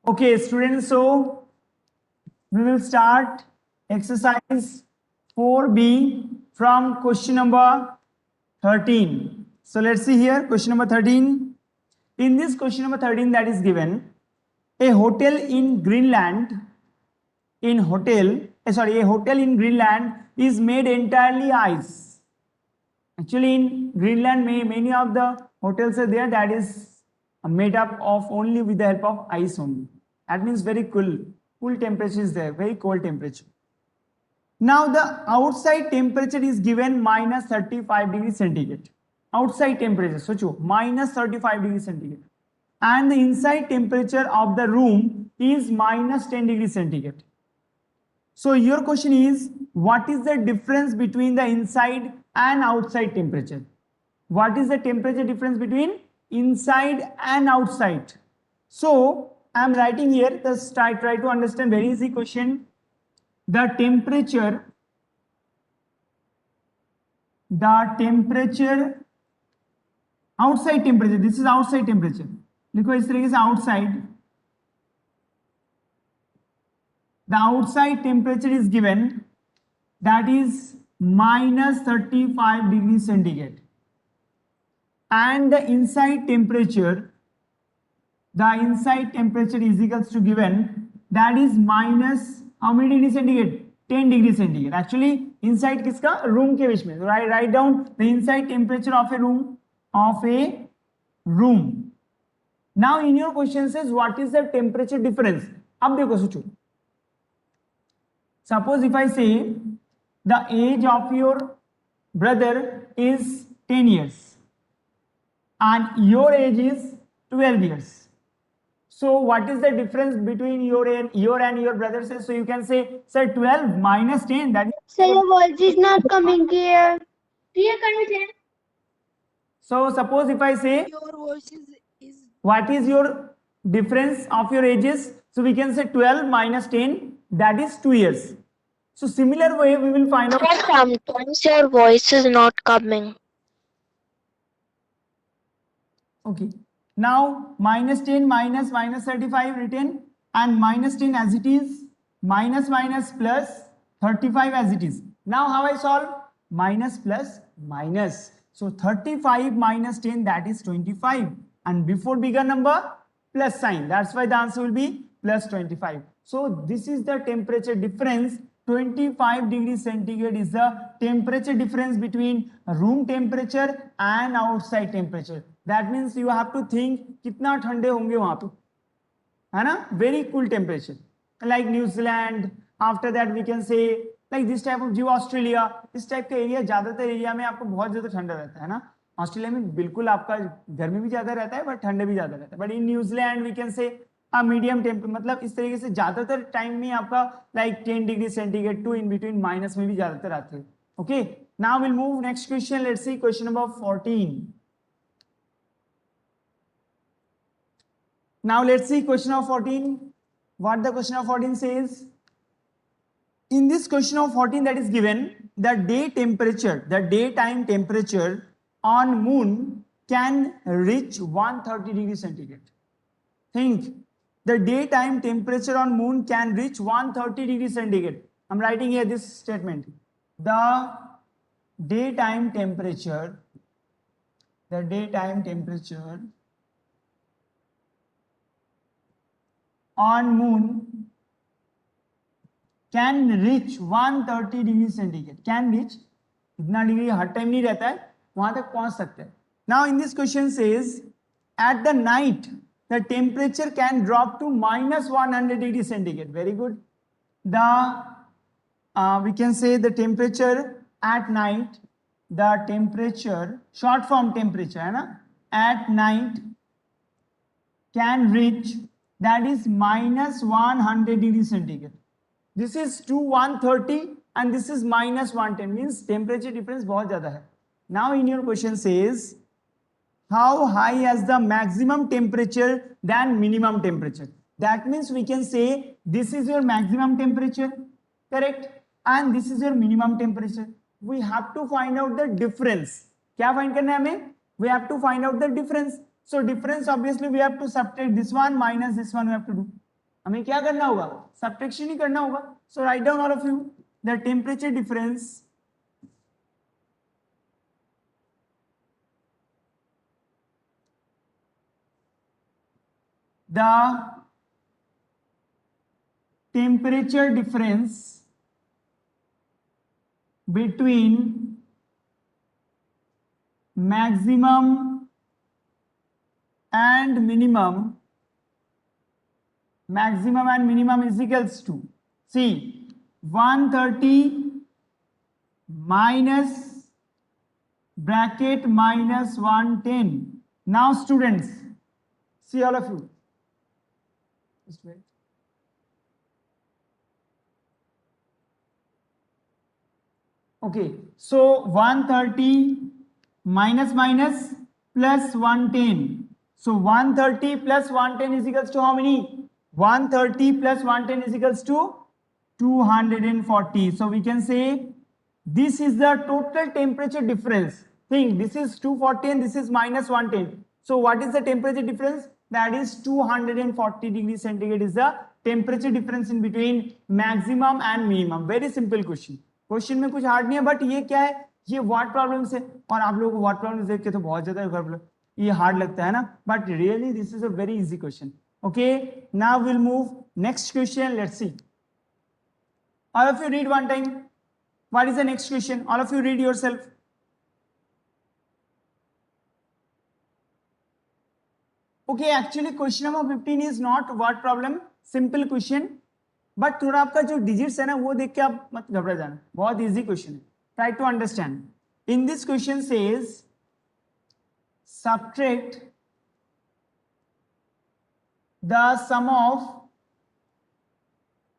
Okay, students, so we will start exercise 4B from question number 13. So let's see here, question number 13. In this question number 13 that is given, a hotel in Greenland, a hotel in Greenland is made entirely ice. Actually, in Greenland, many of the hotels are there that is made up of only with the help of ice only. That means very cool temperature is there, very cold temperature. Now the outside temperature is given minus 35 degrees centigrade. Outside temperature, so minus 35 degrees centigrade. And the inside temperature of the room is minus 10 degrees centigrade. So your question is, what is the difference between the inside and outside temperature? What is the temperature difference between inside and outside? So I am writing here, just try to understand very easy question. The temperature outside temperature, this is outside temperature. लिखो इस तरीके से outside. The outside temperature is given, that is minus 35 degrees centigrade, and the inside temperature is equals to given, that is minus how many degrees centigrade? 10 degrees centigrade. Actually inside किसका? Room के बीच में. Write down the inside temperature of a room. Now in your question says what is the temperature difference? अब देखो सोचो. Suppose if I say the age of your brother is 10 years and your age is 12 years. So what is the difference between your and your brother? So you can say, sir, 12 minus 10. That is. Sir, your voice is not coming clear. So suppose if I say, your voice is what is your difference of your ages? So we can say 12 minus 10, that is 2 years. So similar way we will find out. Sometimes your voice is not coming. Okay. Now minus 10 minus 35 written, and minus 10 as it is, minus plus 35 as it is. Now how I solve? Minus plus minus. So 35 minus 10, that is 25, and before bigger number plus sign. That's why the answer will be plus 25. So this is the temperature difference. 25 degrees centigrade is the temperature difference between room temperature and outside temperature. That means you have to think कितना ठंडे होंगे वहां पे, है ना? Very cool temperature, like New Zealand. After that we can say like this type of जो Australia, इस type का एरिया, ज्यादातर एरिया में आपको बहुत ज्यादा ठंडा रहता है ना. ऑस्ट्रेलिया में बिल्कुल आपका गर्मी भी ज्यादा रहता है बट ठंडा भी ज्यादा रहता है. But in New Zealand we can say medium temperature, मतलब इस तरीके से ज्यादातर टाइम में आपका like 10 degree centigrade to in between minus में भी ज्यादातर आते हैं. Okay, now will move next question. Let's see question number 14. Now let's see question of 14. What the question of 14 says? In this question of 14 that is given, the daytime temperature on moon can reach 130 degrees centigrade. Think, the daytime temperature on moon can reach 130 degrees centigrade. I'm writing here this statement. The daytime temperature on moon can reach 130 degree centigrade. Can reach, इतना degree हर time नहीं रहता है, वहां तक पहुंच सकते हैं. Now in this question says at the night the temperature can drop to minus 100 degree centigrade. Very good. We can say the temperature at night, the temperature, short form temperature है ना, at night can reach, that is minus 100 degree centigrade. This is to 130 and this is minus 110, means temperature difference बहुत ज़्यादा है. Now in your question says how high is the maximum temperature than minimum temperature. That means we can say this is your maximum temperature, correct, and this is your minimum temperature. We have to find out the difference. क्या find करना है हमें? We have to find out the difference. So difference obviously we have to subtract this one minus this one we have to do. हमें क्या करना होगा, subtraction ही करना होगा. So write down all of you the temperature difference the temperature difference between maximum and minimum is equals to, see, 130 minus bracket minus 110. Now students, see all of you, just wait. Okay, so 130 minus minus plus 110. So 130 plus 110 is equals to how many? 130 plus 110 is equals to 240. So we can say this is the total temperature difference. Think, this is 240 and this is minus 110. So what is the temperature difference? That is 240 degrees centigrade is the temperature difference in between maximum and minimum. Very simple question. Question में कुछ hard नहीं है, but ये क्या है, ये word problems है, और आप लोगों को वर्ड प्रॉब्लम्स देख के तो बहुत ज्यादा ये हार्ड लगता है ना, but really this is a very easy question. Okay, now will move next question. Let's C, all of you read one time. What is the next question? All of you read yourself. Okay, actually question number 15 is not word problem, simple question, but थोड़ा आपका जो digits है ना वो देख के आप मत घबरा जाना, बहुत इजी क्वेश्चन है. Try to understand. In this question says subtract the sum of,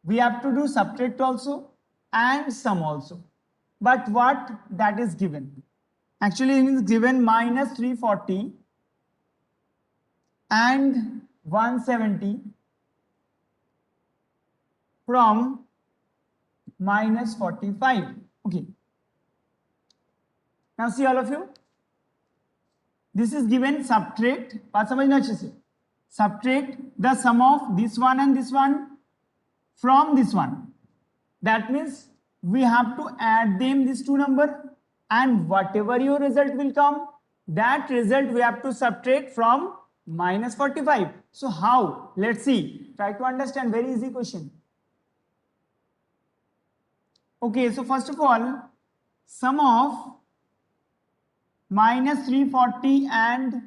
we have to do subtract also and sum also, but what that is given, actually it is given minus 340 and 170 from minus 45. Okay, now see all of you, this is given subtract, बात समझना अच्छे से, subtract the sum of this one and this one from this one. That means we have to add them, these two number, and whatever your result will come, that result we have to subtract from minus 45. So how? Let's see. Try to understand. Very easy question. Okay, so first of all, sum of minus 340 and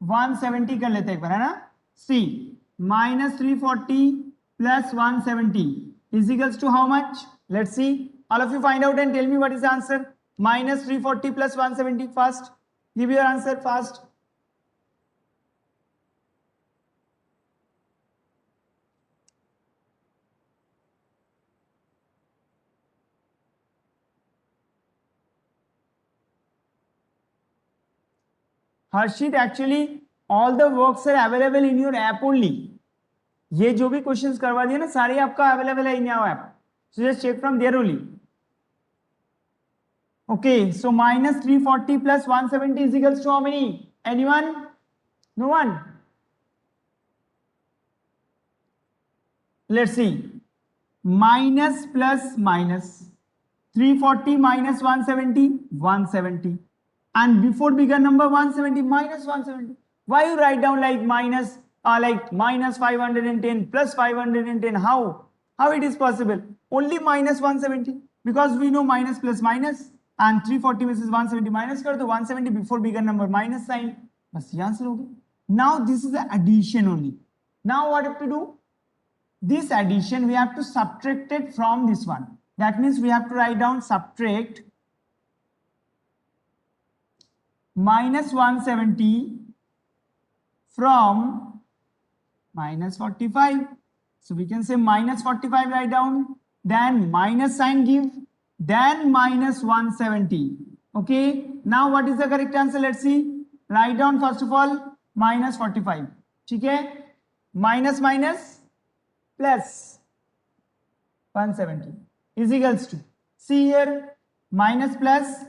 170 कर लेते हैं एक बार, है ना. See, minus 340 plus 170 is equals to how much? Let's see. All of you find out and tell me what is the answer. Minus 340 plus 170 fast. Give your answer fast. Harshit, actually all the works are available in your app only. ये जो भी questions करवा दिए ना सारे आपका available है in your app, so just check from there only. Okay, so minus 340 plus 170 is equals to how many? Anyone? No one? Let's see. Minus plus minus. 340 minus 170, 170. And before bigger number 170, minus 170. Why you write down like minus 510 plus 510? How it is possible? Only minus 170. Because we know minus plus minus. And 340 versus 170 minus कर दो, 170 before bigger number minus sign, बस ये answer हो गया. Now this is the addition only. Now what have to do? This addition we have to subtract it from this one. That means we have to write down subtract minus 170 from minus 45. So we can say minus 45 write down, then minus sign give, then minus 170. Okay, now what is the correct answer? Let's see. Write down first of all minus 45. ठीक है, minus minus plus 170 is equals to, see here, minus plus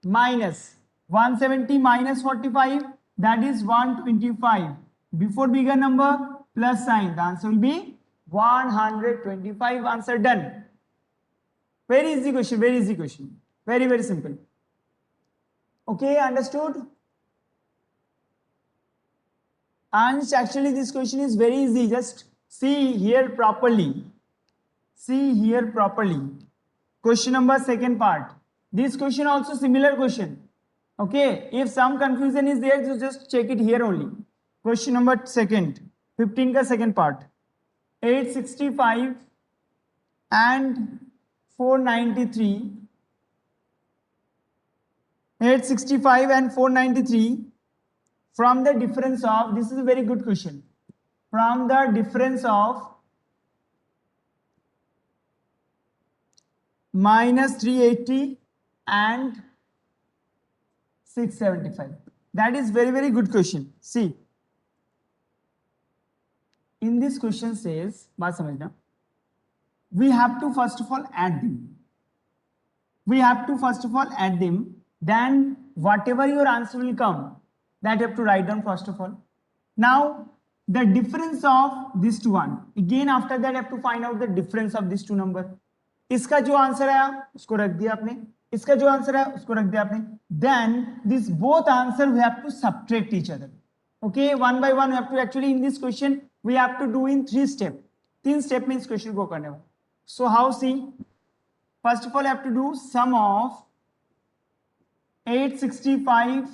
minus 170 minus 45, that is 125. Before bigger number plus sign. The answer will be 125. Answer done. Very easy question, very easy question. Very, very simple. Okay, understood? And actually this question is very easy. Just see here properly. See here properly. Question number second part. This question also similar question. Okay, if some confusion is there, so just check it here only. Question number second, 15 का second part. 865 and 493. 865 and 493 from the difference of, this is a very good question, from the difference of minus 380 and 675. That is very, very good question. See, in this question says, बात समझना, we have to first of all add them. We have to first of all add them. Then whatever your answer will come, that you have to write down first of all. Now the difference of these two one. Again after that you have to find out the difference of these two number. इसका जो answer आया उसको रख दिया आपने, इसका जो answer आया उसको रख दिया आपने. Then this both answer we have to subtract each other. Okay, one by one we have to, actually in this question we have to do in 3 steps. 3 step में इस question को करने वाला. So how, see, first of all I have to do sum of 865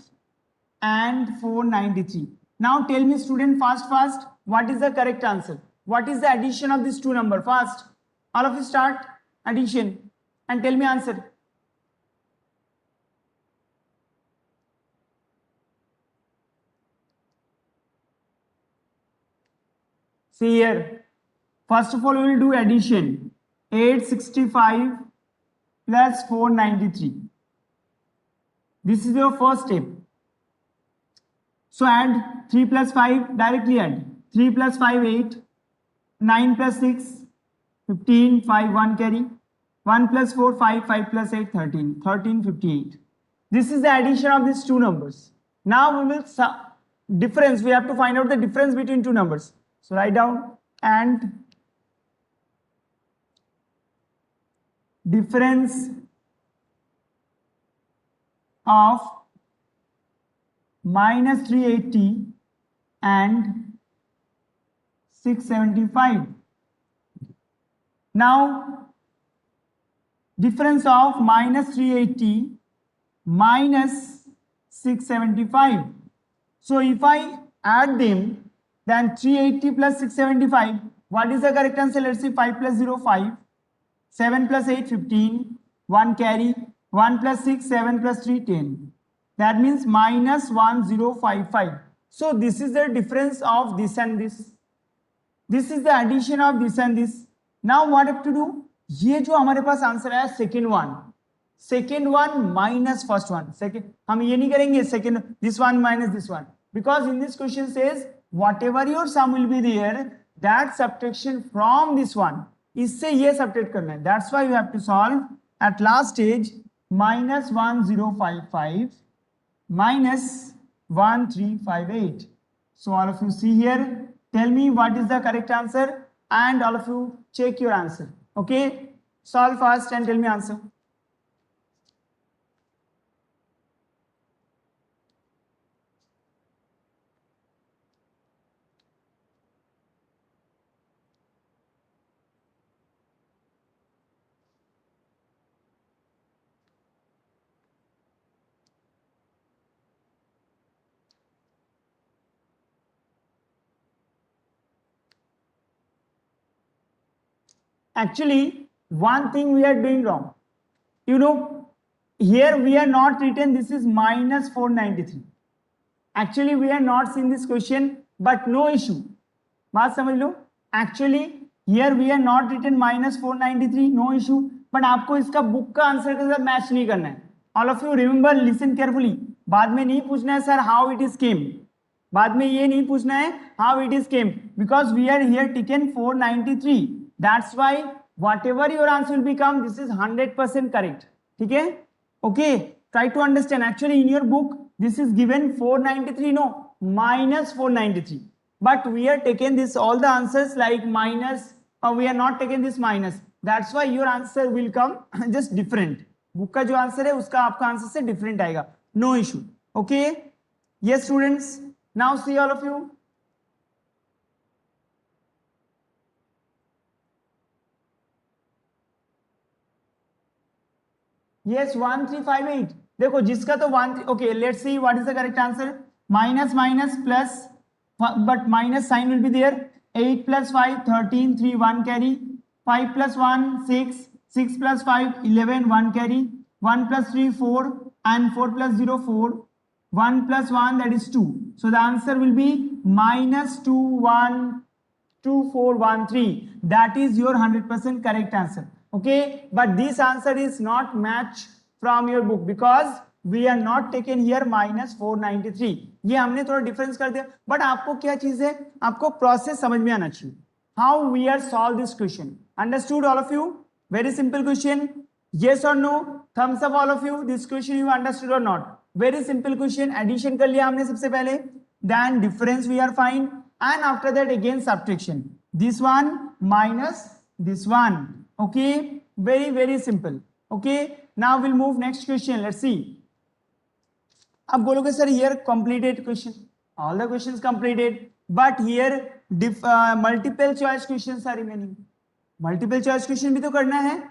and 493. Now tell me student, fast, what is the correct answer? What is the addition of these two numbers? Fast, all of you start addition and tell me answer. See here, first of all we will do addition. 865 plus 493. This is your first step. So add 3 plus 5, directly add. 3 plus 5, 8. 9 plus 6, 15, 5, 1 carry. 1 plus 4, 5, 5 plus 8, 13. 13, 58. This is the addition of these two numbers. Now we will difference. We have to find out the difference between two numbers. So write down, and difference of minus 380 and 675. Now difference of minus 380 minus 675. So if I add them, then 380 plus 675, what is the correct answer? Let's see, 5 plus 0, 5. 7 plus 8, 15. 1 carry. 1 plus 6, 7 plus 3, 10. That means minus 1055. So this is the difference of this and this. This is the addition of this and this. Now what have to do? ये जो हमारे पास answer आया second one minus first one. Second, हम ये नहीं करेंगे second, this one minus this one. Because in this question says whatever your sum will be there, that subtraction from this one, इससे ये subtract करना है. That's why you have to solve at last stage minus 1055 minus 1358. So all of you see here, tell me what is the correct answer, and all of you check your answer. Okay, solve fast and tell me answer. Actually, one thing we are doing wrong. You know, here we are not written this is minus 493. Actually, we are not seen this question, but no issue. बात समझ लो. Actually, here we are not written minus 493, no issue. But आपको इसका book का answer के साथ match नहीं करना है. All of you remember, listen carefully. बाद में नहीं पूछना है sir how it is came. बाद में ये नहीं पूछना है how it is came, because we are here taken 493. That's why whatever your answer will become, this is 100% correct. ठीक है? Okay, try to understand. Actually in your book this is given 493, no, minus 493. but we are taken this all the answers like minus, or we are not taken this minus. That's why your answer will come just different. Book का जो answer है उसका आपका answer से different आएगा. No issue. Okay, yes students, now see all of you. Yes, 1358. देखो जिसका तो 1, okay, let's see what is the correct answer. Minus minus plus, but minus sign will be there. 8 plus 5, 13, 3, 1 carry. 5 plus 1, 6, 6 plus 5, 11, 1 carry. 1 plus 3, 4, and 4 plus 0, 4. 1 plus 1, that is 2. So the answer will be minus 2, 1, 2, 4, 1, 3. That is your 100% correct answer. Okay, but this answer is not match from your book because we are not taken here minus 493. ये हमने थोड़ा difference कर दिया, but आपको क्या चीज है, आपको प्रोसेस समझ में आना चाहिए. How we are solve this question. Understood all of you? Very simple question. yes or no? thumbs up all of you. this question you understood or not? very simple question. Addition कर लिया हमने सबसे पहले, then difference we are find, and after that again subtraction. this one minus this one. Okay, very simple. Okay, now we'll move next question. Let's see. अब बोलोगे sir here completed question, all the questions completed, but here multiple choice questions are remaining. multiple choice question भी तो करना है.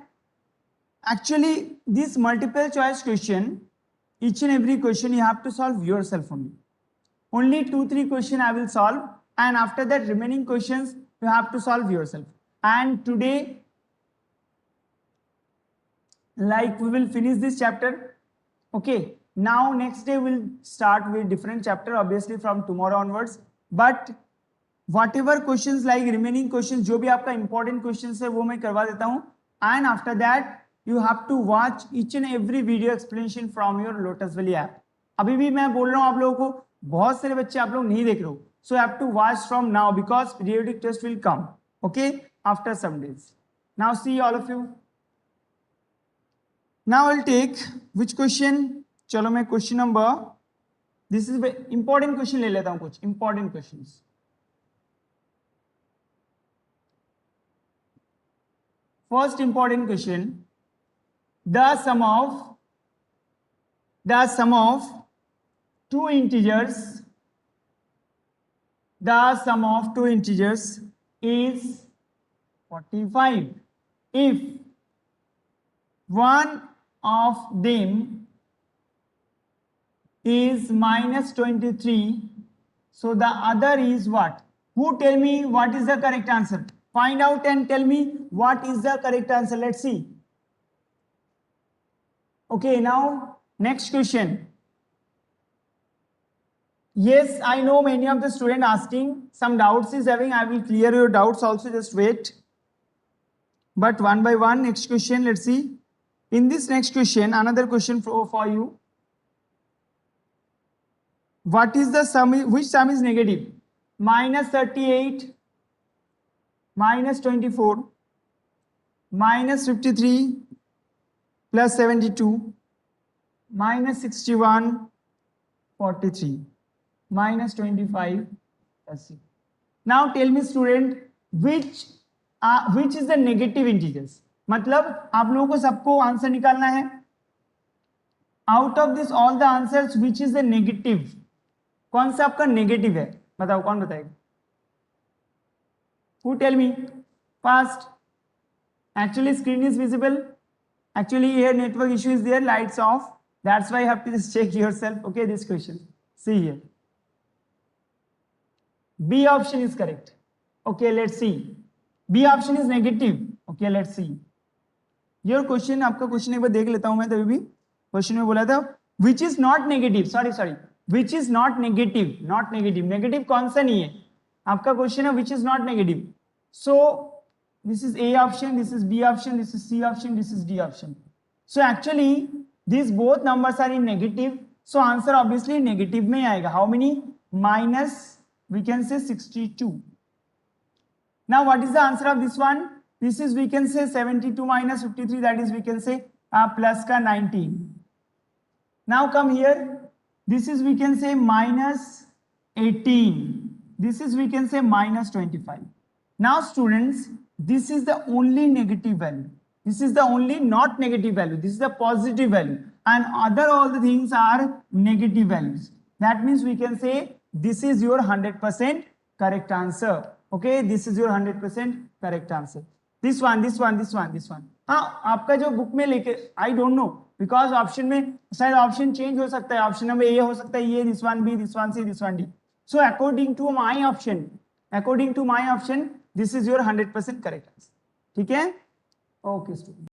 Actually this multiple choice question, each and every question you have to solve yourself only. Only 2-3 question I will solve, and after that remaining questions you have to solve yourself. And today, like we will finish this chapter. Okay, now next day we'll start with different chapter, obviously from tomorrow onwards. But whatever questions like remaining questions, जो भी आपका important questions है वो मैं करवा देता हूँ. And after that you have to watch each and every video explanation from your Lotus Valley app. अभी भी मैं बोल रहा हूँ आप लोगों को, बहुत सारे बच्चे आप लोग नहीं देख रहे हो, so you have to watch from now because periodic test will come. Okay, after some days. Now see all of you. Now I'll take which question. चलो मैं question number, this is important question ले लेता हूं, कुछ important questions. First important question, the sum of two integers, the sum of two integers is 45 if one of them is minus 23, so the other is what? Who tell me what is the correct answer? Find out and tell me what is the correct answer. Let's see. Okay, now next question. Yes, I know many of the student asking, some doubts is having. I will clear your doubts also, just wait. But one by one, next question, let's see. In this next question, another question for you. What is the sum, which sum is negative? Minus 38, minus 24, minus 53, plus 72, minus 61, 43. minus 25 plus 6. Now tell me student, which is the negative integers? मतलब आप लोगों को सबको answer निकालना है. Out of this all the answers which is the negative? कौन सा आपका नेगेटिव है? बताओ, कौन बताएगा? Who tell me fast? Actually screen is visible. Actually here network issue is there, lights off. That's why you have to just check yourself. Okay, this question. See here. B option is correct. Okay, let's see. B option is negative. Okay, let's see. Your question, आपका question एक बार देख लेता हूं मैं. तभी भी question में बोला था which is not negative. sorry, which is not negative. not negative. Negative कौन सा नहीं है? आपका क्वेश्चन है which is not negative. So this is A option, this is B option, this is C option, this is D option. So actually these both numbers are in negative. So answer obviously negative में आएगा. How many? Minus, we can say 62. Now what is the answer of this one? This is, we can say 72 minus 53, that is we can say plus का 19. Now come here, this is we can say minus 18. this is, we can say, minus 25. Now students, this is the only negative value. This is the only not negative value. This is the positive value, and other all the things are negative values. That means we can say this is your 100% correct answer. Okay, this is your 100% correct answer. This one, this one, this one, this one. हाँ, आपका जो book में लेके, I don't know, because option में शायद option change हो सकता है. ऑप्शन नंबर ए हो सकता है ये, this one B, this one C, this one D. So according to my option, this is your 100% correct answer. ठीक है? Okay, student.